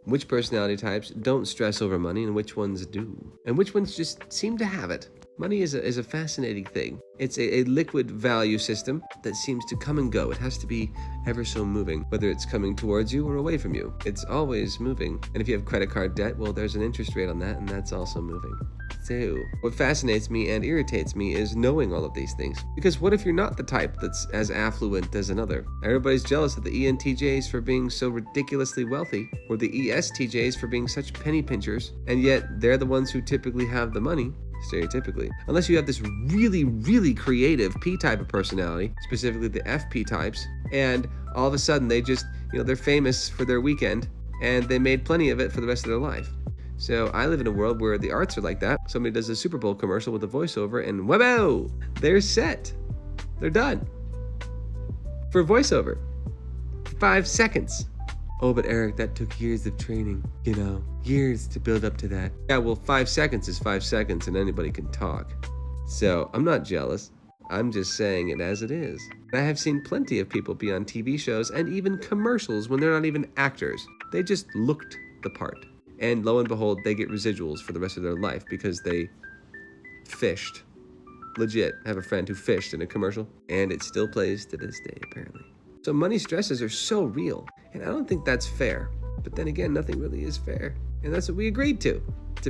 which personality types don't stress over money and which ones do, and which ones just seem to have it. Money is a fascinating thing. It's a liquid value system that seems to come and go. It has to be ever so moving, whether it's coming towards you or away from you. It's always moving. And if you have credit card debt, well, there's an interest rate on that, and that's also moving. So, what fascinates me and irritates me is knowing all of these things. Because what if you're not the type that's as affluent as another? Everybody's jealous of the ENTJs for being so ridiculously wealthy, or the ESTJs for being such penny pinchers, and yet they're the ones who typically have the money. Stereotypically, unless you have this really, really creative P type of personality, specifically the FP types, and all of a sudden they just, they're famous for their weekend and they made plenty of it for the rest of their life. So I live in a world where the arts are like that. Somebody does a Super Bowl commercial with a voiceover and whammo, they're set. They're done. For voiceover. 5 seconds. Oh, but Eric, that took years of training, years to build up to that. Yeah, well, 5 seconds is 5 seconds and anybody can talk. So I'm not jealous. I'm just saying it as it is. And I have seen plenty of people be on TV shows and even commercials when they're not even actors. They just looked the part. And lo and behold, they get residuals for the rest of their life because they fished. Legit, I have a friend who fished in a commercial and it still plays to this day, apparently. So money stresses are so real, and I don't think that's fair. But then again, nothing really is fair. And that's what we agreed to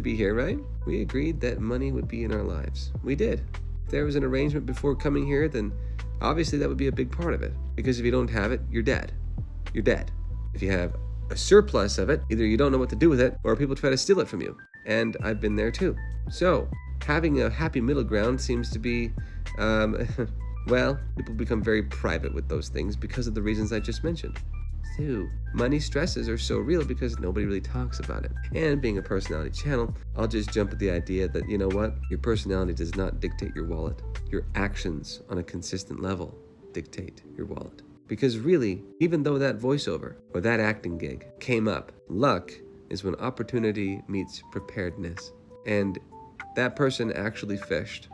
be here, right? We agreed that money would be in our lives. We did. If there was an arrangement before coming here, then obviously that would be a big part of it. Because if you don't have it, you're dead. You're dead. If you have a surplus of it, either you don't know what to do with it, or people try to steal it from you. And I've been there too. So, having a happy middle ground seems to be, well, people become very private with those things because of the reasons I just mentioned. So, money stresses are so real because nobody really talks about it. And being a personality channel, I'll just jump at the idea that, you know what? Your personality does not dictate your wallet. Your actions on a consistent level dictate your wallet. Because really, even though that voiceover or that acting gig came up, luck is when opportunity meets preparedness. And that person actually fished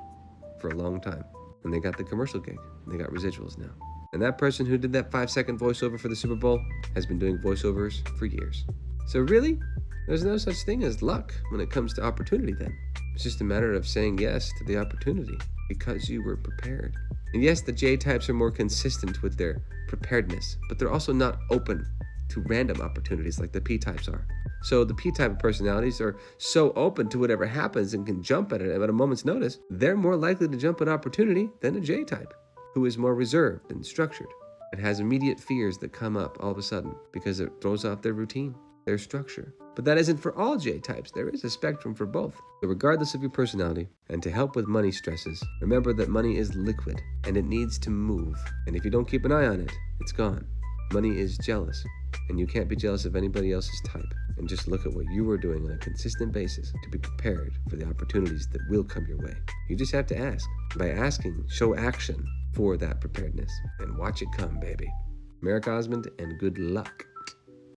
for a long time. And they got the commercial gig. And they got residuals now. And that person who did that 5-second voiceover for the Super Bowl has been doing voiceovers for years. So really, there's no such thing as luck when it comes to opportunity then. It's just a matter of saying yes to the opportunity because you were prepared. And yes, the J types are more consistent with their preparedness, but they're also not open to random opportunities like the P types are. So the P type of personalities are so open to whatever happens and can jump at it at a moment's notice. They're more likely to jump at opportunity than a J type, who is more reserved and structured. It has immediate fears that come up all of a sudden because it throws off their routine, their structure. But that isn't for all J types. There is a spectrum for both. So regardless of your personality, and to help with money stresses, remember that money is liquid and it needs to move. And if you don't keep an eye on it, it's gone. Money is jealous, and you can't be jealous of anybody else's type. And just look at what you are doing on a consistent basis to be prepared for the opportunities that will come your way. You just have to ask. By asking, show action for that preparedness and watch it come, baby. Merrick Osmond, and good luck.